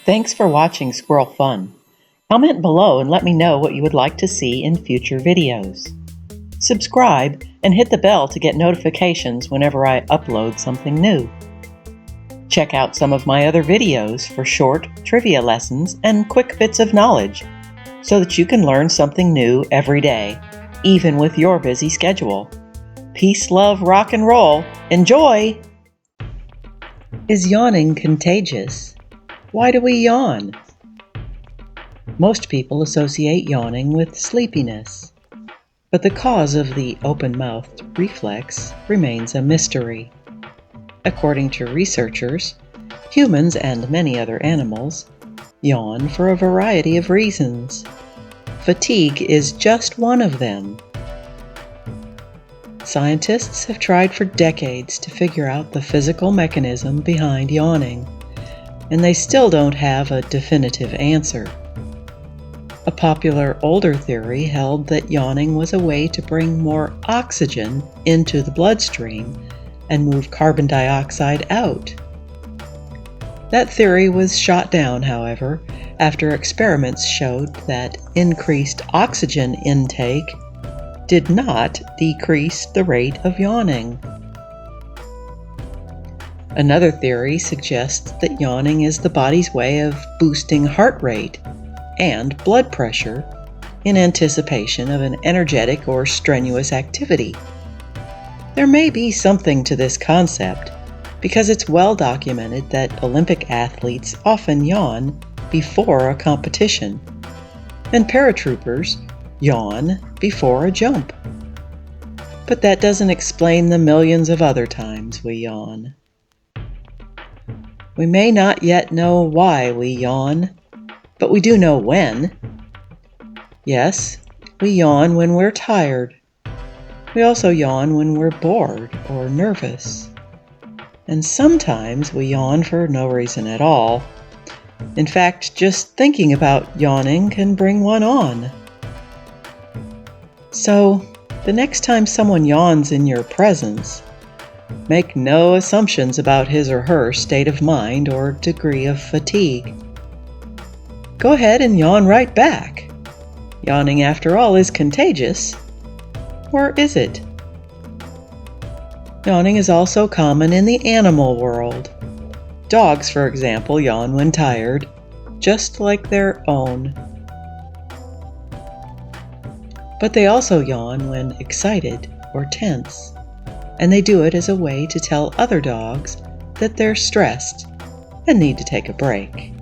Thanks for watching Squirrel Fun. Comment below and let me know what you would like to see in future videos. Subscribe and hit the bell to get notifications whenever I upload something new. Check out some of my other videos for short trivia lessons and quick bits of knowledge so that you can learn something new every day, even with your busy schedule. Peace, love, rock and roll. Enjoy! Is yawning contagious? Why do we yawn? Most people associate yawning with sleepiness, but the cause of the open-mouthed reflex remains a mystery. According to researchers, humans and many other animals yawn for a variety of reasons. Fatigue is just one of them. Scientists have tried for decades to figure out the physical mechanism behind yawning, and they still don't have a definitive answer. A popular older theory held that yawning was a way to bring more oxygen into the bloodstream and move carbon dioxide out. That theory was shot down, however, after experiments showed that increased oxygen intake did not decrease the rate of yawning. Another theory suggests that yawning is the body's way of boosting heart rate and blood pressure in anticipation of an energetic or strenuous activity. There may be something to this concept because it's well documented that Olympic athletes often yawn before a competition, and paratroopers yawn before a jump. But that doesn't explain the millions of other times we yawn. We may not yet know why we yawn, but we do know when. Yes, we yawn when we're tired. We also yawn when we're bored or nervous. And sometimes we yawn for no reason at all. In fact, just thinking about yawning can bring one on. So, the next time someone yawns in your presence, make no assumptions about his or her state of mind or degree of fatigue. Go ahead and yawn right back. Yawning, after all, is contagious. Or is it? Yawning is also common in the animal world. Dogs, for example, yawn when tired, just like their own. But they also yawn when excited or tense, and they do it as a way to tell other dogs that they're stressed and need to take a break.